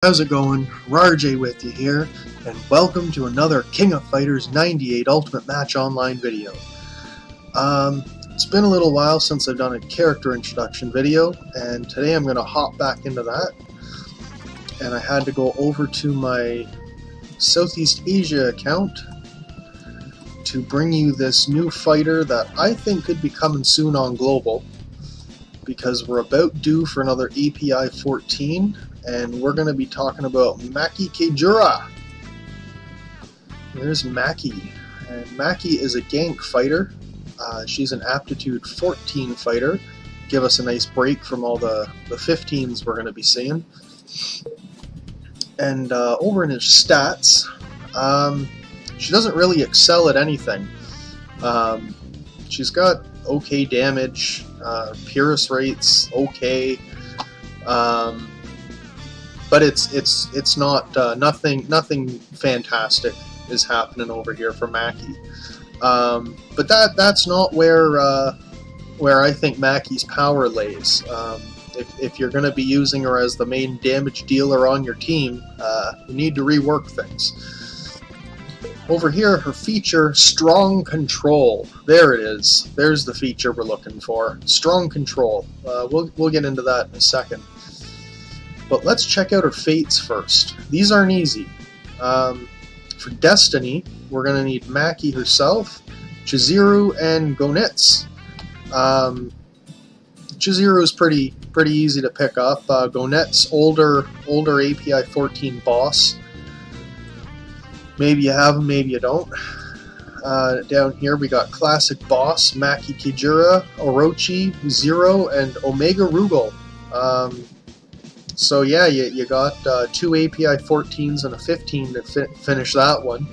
How's it going? RarJ with you here, and welcome to another King of Fighters 98 Ultimate Match Online video. It's been a little while since I've done a character introduction video, and today I'm going to hop back into that. And I had to go over to my Southeast Asia account to bring you this new fighter that I think could be coming soon on Global, because we're about due for another API 14. And we're going to be talking about Maki Kagura. There's Maki. And Maki is a gank fighter. She's an aptitude 14 fighter. Give us a nice break from all the 15s we're going to be seeing. And over in his stats, she doesn't really excel at anything. She's got okay damage, Purus rates okay. But it's not nothing fantastic is happening over here for Maki. But that's not where I think Maki's power lays. If you're going to be using her as the main damage dealer on your team, you need to rework things. Over here, her feature, Strong Control. There it is. There's the feature we're looking for. Strong Control. We'll get into that in a second. But let's check out her fates first. These aren't easy. For Destiny, we're going to need Maki herself, Chizuru, and Gonetz. Chizuru is pretty easy to pick up. Gonetz, older API 14 boss. Maybe you have him, maybe you don't. Down here we got classic boss, Maki Kagura, Orochi, Zero, and Omega Rugal. So yeah, you got two API 14s and a 15 to finish that one.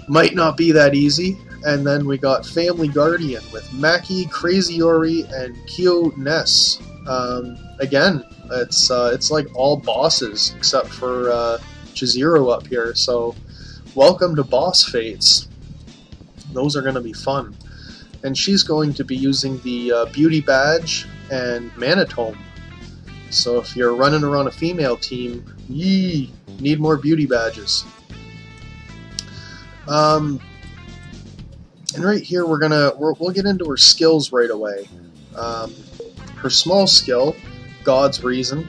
Might not be that easy. And then we got Family Guardian with Maki, Crazy Ori, and Kyo Ness. Again, it's like all bosses except for Chizuru up here. So welcome to boss fates. Those are going to be fun. And she's going to be using the Beauty Badge and Manatome. So if you're running around a female team, need more beauty badges. And right here we'll get into her skills right away. Her small skill, God's Reason,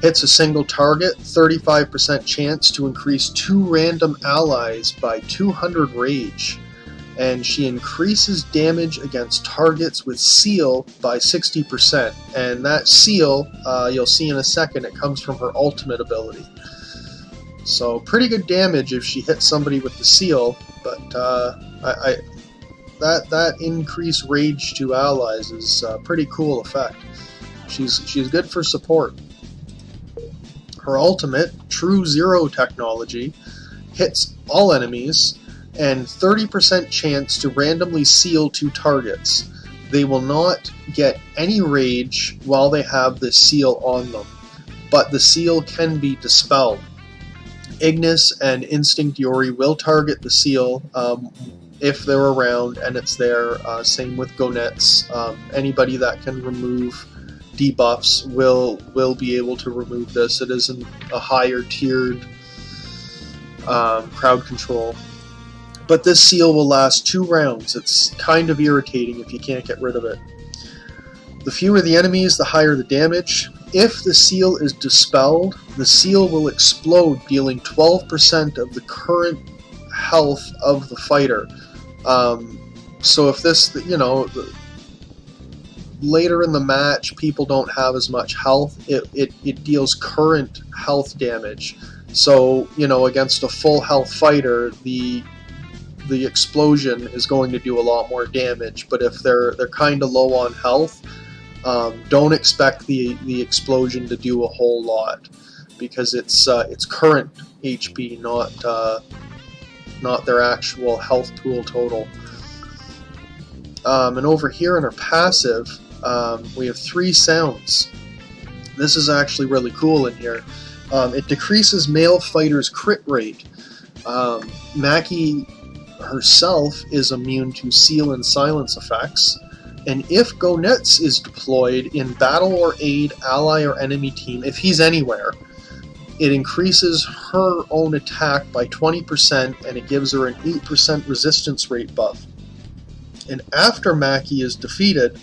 hits a single target, 35% chance to increase 2 random allies by 200 rage. And she increases damage against targets with seal by 60%. And that seal, you'll see in a second, it comes from her ultimate ability. So pretty good damage if she hits somebody with the seal, but that increased rage to allies is a pretty cool effect. She's good for support. Her ultimate, True Zero technology, hits all enemies, and 30% chance to randomly seal 2 targets. They will not get any rage while they have the seal on them, but the seal can be dispelled. Ignis and Instinct Yori will target the seal if they're around and it's there. Same with Gonetz. Anybody that can remove debuffs will be able to remove this. It isn't a higher tiered crowd control. But this seal will last 2 rounds. It's kind of irritating if you can't get rid of it. The fewer the enemies, the higher the damage. If the seal is dispelled, the seal will explode, dealing 12% of the current health of the fighter. So if this, later in the match, people don't have as much health, it deals current health damage. So, against a full health fighter, the explosion is going to do a lot more damage, but if they're kind of low on health, don't expect the explosion to do a whole lot, because it's current HP, not their actual health pool total. And over here in our passive, we have 3 sounds. This is actually really cool in here. It decreases male fighters' crit rate. Maki herself is immune to seal and silence effects, and if Gonetz is deployed in battle or aid ally or enemy team, if he's anywhere, it increases her own attack by 20%, and it gives her an 8% resistance rate buff. And after Maki is defeated,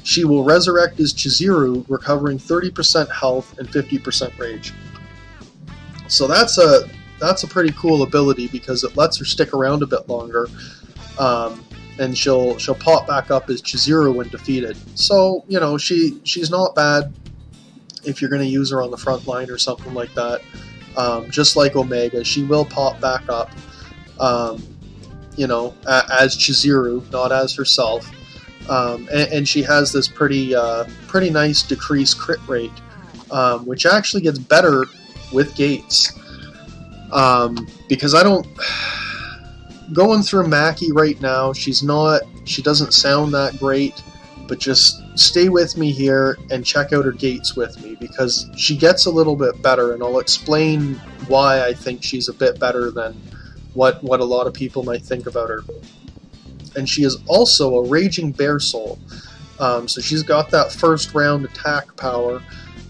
she will resurrect as Chizuru, recovering 30% health and 50% rage. So that's a pretty cool ability because it lets her stick around a bit longer, and she'll pop back up as Chizuru when defeated. So you know she's not bad if you're going to use her on the front line or something like that. Just like Omega, she will pop back up, you know, as Chizuru, not as herself. And she has this pretty nice decreased crit rate, which actually gets better with gates. Because I don't... Going through Maki right now, she doesn't sound that great, but just stay with me here and check out her gates with me, because she gets a little bit better, and I'll explain why I think she's a bit better than what a lot of people might think about her. And she is also a Raging Bear Soul, so she's got that first round attack power,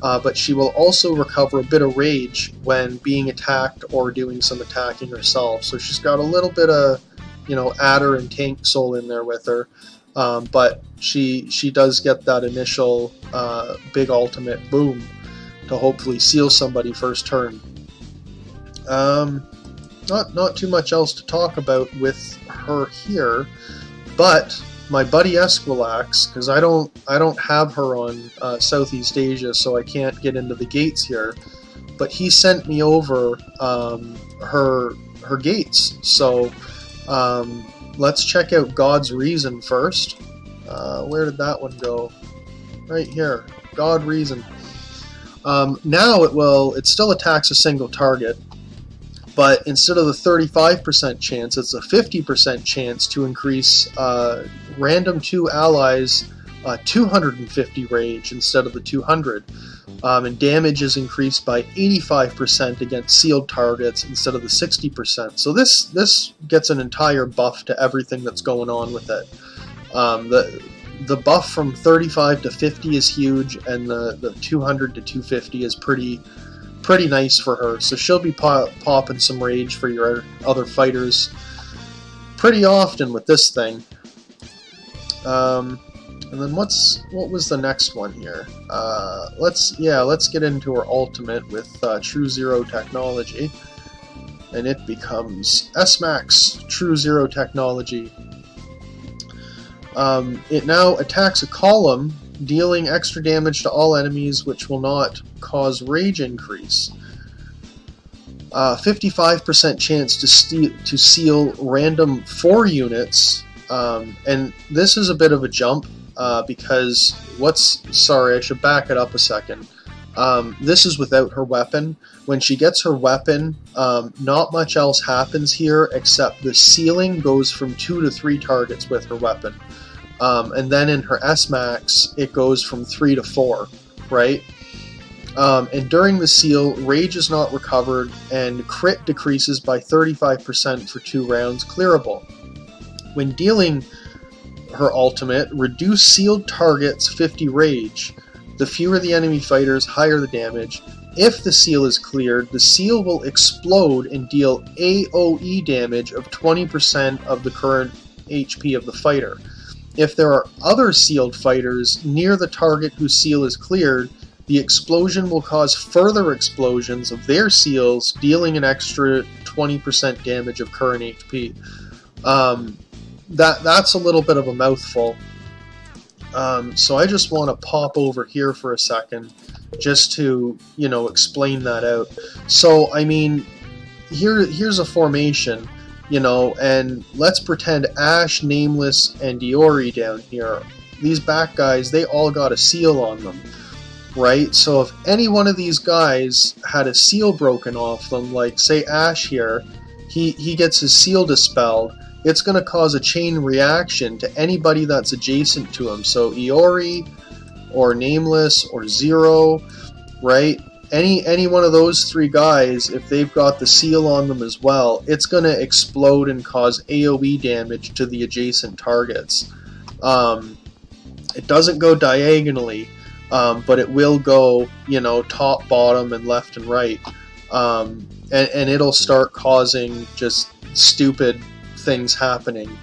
but she will also recover a bit of rage when being attacked or doing some attacking herself. So she's got a little bit of, you know, adder and tank soul in there with her, but she does get that initial big ultimate boom to hopefully seal somebody first turn. Not too much else to talk about with her here, but my buddy Esquilax, because I don't have her on Southeast Asia, so I can't get into the gates here, but he sent me over her gates. So let's check out God's Reason first. Where did that one go? Right here, God Reason. Now it still attacks a single target, but instead of the 35% chance, it's a 50% chance to increase random 2 allies 250 rage instead of the 200. And damage is increased by 85% against sealed targets instead of the 60%. So this gets an entire buff to everything that's going on with it. The buff from 35 to 50 is huge, and the 200 to 250 is pretty nice for her. So she'll be popping some rage for your other fighters pretty often with this thing. And then what was the next one here? Let's get into her ultimate with True Zero technology, and it becomes S-Max True Zero technology. It now attacks a column, dealing extra damage to all enemies, which will not cause rage increase. 55% chance to seal random 4 units, and this is a bit of a jump, because sorry, I should back it up a second. This is without her weapon. When she gets her weapon, not much else happens here except the sealing goes from 2 to 3 targets with her weapon. And then in her S-Max, it goes from 3 to 4, right? And during the seal, rage is not recovered, and crit decreases by 35% for 2 rounds clearable. When dealing her ultimate, reduce sealed targets 50 rage. The fewer the enemy fighters, higher the damage. If the seal is cleared, the seal will explode and deal AoE damage of 20% of the current HP of the fighter. If there are other sealed fighters near the target whose seal is cleared, the explosion will cause further explosions of their seals, dealing an extra 20% damage of current HP. That's a little bit of a mouthful. So I just want to pop over here for a second just to, explain that out. So, I mean, here's a formation, and let's pretend Ash, Nameless, and Iori down here. These back guys, they all got a seal on them, right? So if any one of these guys had a seal broken off them, like, say, Ash here, he gets his seal dispelled, it's going to cause a chain reaction to anybody that's adjacent to him. So Iori, or Nameless, or Zero, right? Any one of those 3 guys, if they've got the seal on them as well, it's going to explode and cause AoE damage to the adjacent targets. It doesn't go diagonally, but it will go, top, bottom, and left and right. and it'll start causing just stupid things happening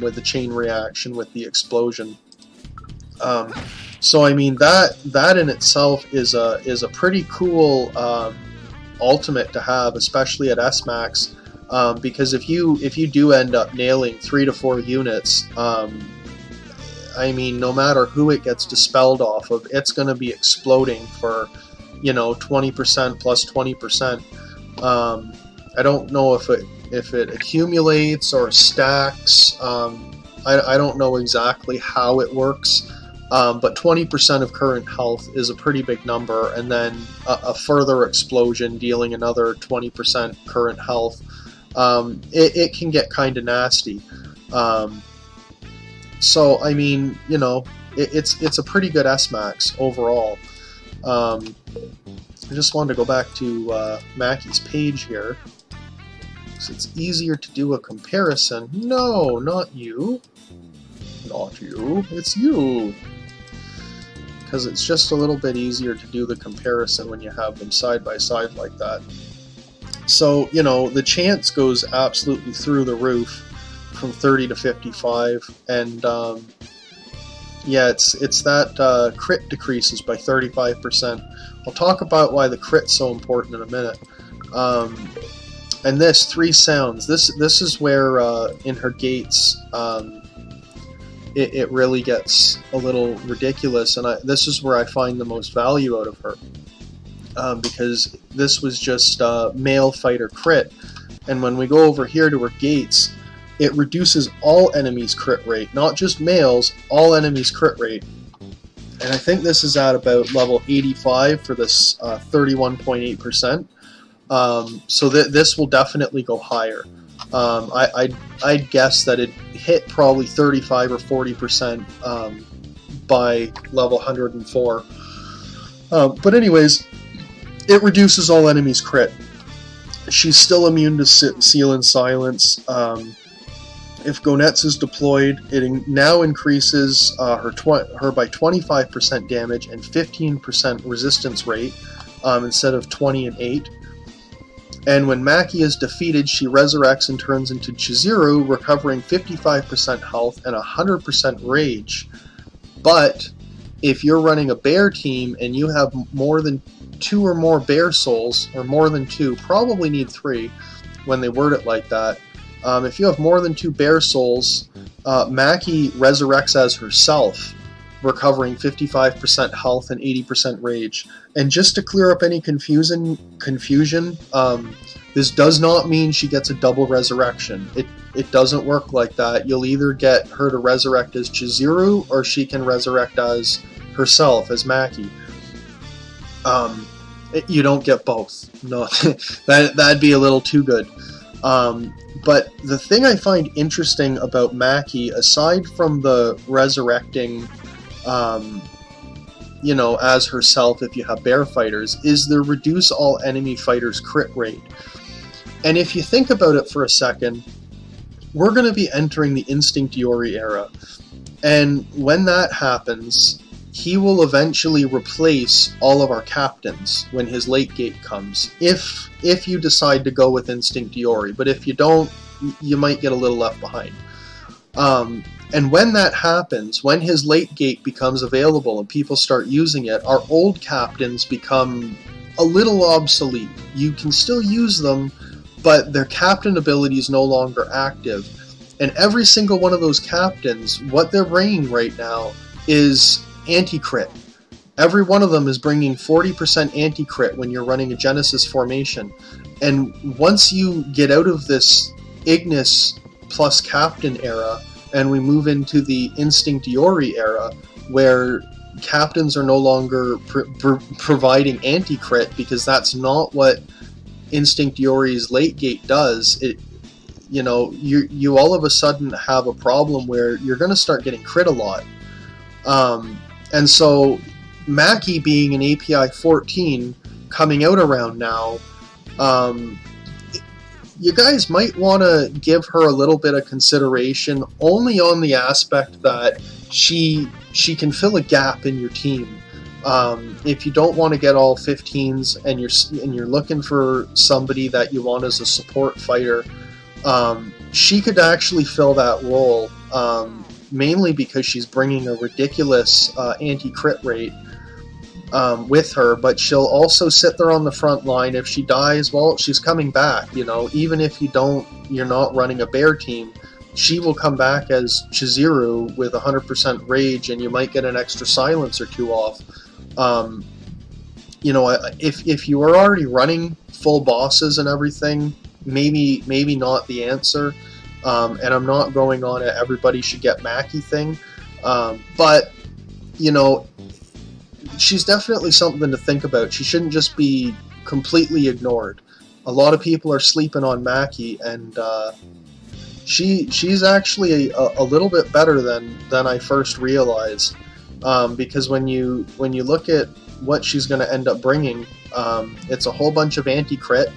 with the chain reaction with the explosion. So I mean that in itself is a pretty cool ultimate to have, especially at S-Max, because if you do end up nailing 3 to 4 units, I mean, no matter who it gets dispelled off of, it's going to be exploding for, 20% plus 20%. I don't know if it accumulates or stacks. I don't know exactly how it works, but 20% of current health is a pretty big number, and then a further explosion dealing another 20% current health. It can get kind of nasty. So I mean, it's a pretty good S-Max overall. I just wanted to go back to Maki's page here, because it's easier to do a comparison. No, not you. Not you. It's you. Because it's just a little bit easier to do the comparison when you have them side by side like that. So, the chance goes absolutely through the roof from 30 to 55, and yeah, it's that crit decreases by 35%. I'll talk about why the crit's so important in a minute. And this 3 sounds. This is where in her gates it really gets a little ridiculous, and this is where I find the most value out of her, because this was just male fighter crit, and when we go over here to her gates, it reduces all enemies' crit rate, not just males, all enemies' crit rate. And I think this is at about level 85 for this 31.8%. So this will definitely go higher. I'd guess that it hit probably 35 or 40% by level 104. But anyways, it reduces all enemies' crit. She's still immune to Seal and Silence. If Gonetsu is deployed, it now increases her by 25% damage and 15% resistance rate instead of 20 and 8. And when Maki is defeated, she resurrects and turns into Chizuru, recovering 55% health and 100% rage. But if you're running a bear team and you have more than 2 or more bear souls, or more than 2, probably need 3 when they word it like that. If you have more than 2 bear souls, Maki resurrects as herself, recovering 55% health and 80% rage. And just to clear up any confusion, this does not mean she gets a double resurrection. It doesn't work like that. You'll either get her to resurrect as Chizuru, or she can resurrect as herself, as Maki. You don't get both. No, that'd be a little too good. But the thing I find interesting about Maki, aside from the resurrecting, as herself if you have bear fighters, is the reduce all enemy fighters crit rate. And if you think about it for a second, we're going to be entering the Instinct Yori era. And when that happens, he will eventually replace all of our captains when his late gate comes, if you decide to go with Instinct Yori. But if you don't, you might get a little left behind. And when that happens, when his late gate becomes available and people start using it, our old captains become a little obsolete. You can still use them, but their captain ability is no longer active. And every single one of those captains, what they're bringing right now is anti-crit. Every one of them is bringing 40% anti-crit when you're running a Genesis formation. And once you get out of this Ignis plus Captain era, and we move into the Instinct Yori era, where captains are no longer providing anti-crit, because that's not what Instinct Yori's late gate does. You all of a sudden have a problem where you're going to start getting crit a lot. And so Maki being an API 14 coming out around now, you guys might want to give her a little bit of consideration, only on the aspect that she can fill a gap in your team. If you don't want to get all 15s and you're looking for somebody that you want as a support fighter, she could actually fill that role, mainly because she's bringing a ridiculous anti-crit rate with her, but she'll also sit there on the front line. If she dies, well, she's coming back, you know, even if you're not running a bear team, she will come back as Chizuru with 100% rage, and you might get an extra silence or two off. You know, if you are already running full bosses and everything, maybe not the answer. And I'm not going on a everybody should get Maki thing, but you know, she's definitely something to think about. She shouldn't just be completely ignored. A lot of people are sleeping on Maki, and she's actually a little bit better than I first realized. Because when you look at what she's going to end up bringing, it's a whole bunch of anti-crit.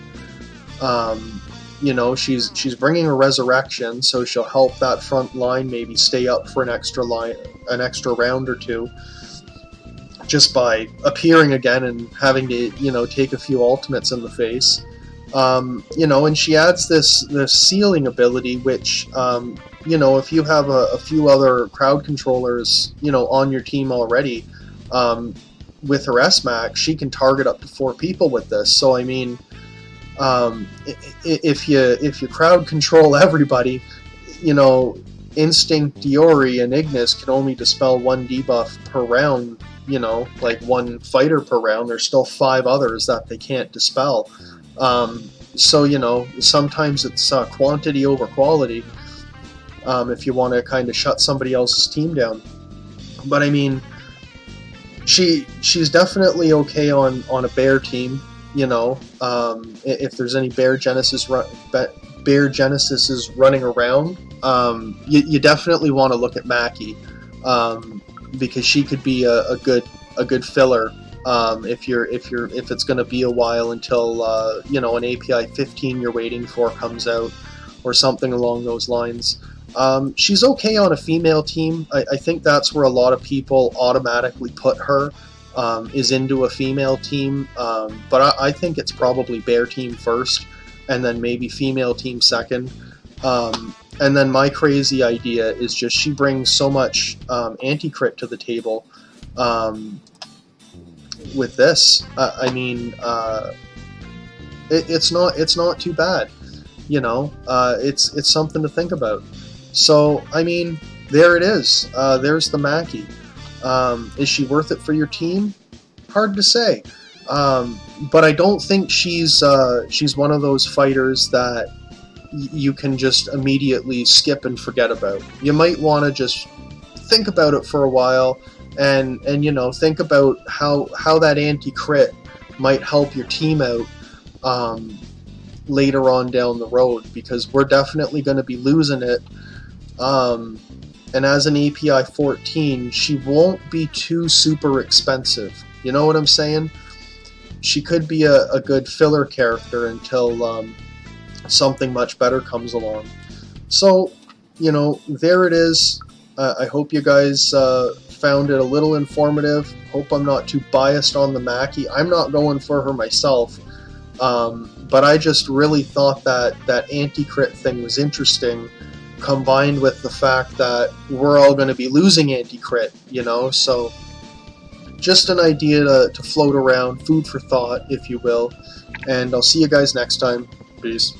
You know, she's bringing a resurrection, so she'll help that front line maybe stay up for an extra round or two, just by appearing again and having to, you know, take a few ultimates in the face. You know, and she adds this sealing ability, which, you know, if you have a few other crowd controllers, you know, on your team already, with her S-Max, she can target up to 4 people with this. So, I mean, if you crowd control everybody, you know, Instinct, Diori, and Ignis can only dispel 1 debuff per round, you know, like 1 fighter per round. There's still 5 others that they can't dispel. So, you know, sometimes it's quantity over quality, if you want to kind of shut somebody else's team down. But I mean, she's definitely okay on a bear team, you know. If there's any bear Genesis running around, you definitely want to look at Maki, because she could be a good filler. If it's going to be a while until you know, an API 15 you're waiting for comes out, or something along those lines. She's okay on a female team. I think that's where a lot of people automatically put her, is into a female team. But I think it's probably bear team first, and then maybe female team second. And then my crazy idea is just she brings so much anti-crit to the table. With this, I mean, it's not too bad, you know. It's something to think about. So, I mean, there it is. There's the Maki. Is she worth it for your team? Hard to say. But I don't think she's one of those fighters that you can just immediately skip and forget about. You might want to just think about it for a while, and you know, think about how that anti-crit might help your team out later on down the road, because we're definitely going to be losing it. And as an API 14, she won't be too super expensive. You know what I'm saying? She could be a good filler character until something much better comes along. So, you know, there it is. I hope you guys found it a little informative. Hope I'm not too biased on the Maki. I'm not going for her myself, but I just really thought that anti-crit thing was interesting, combined with the fact that we're all going to be losing anti-crit, you know. So just an idea to float around, food for thought, if you will. And I'll see you guys next time. Peace.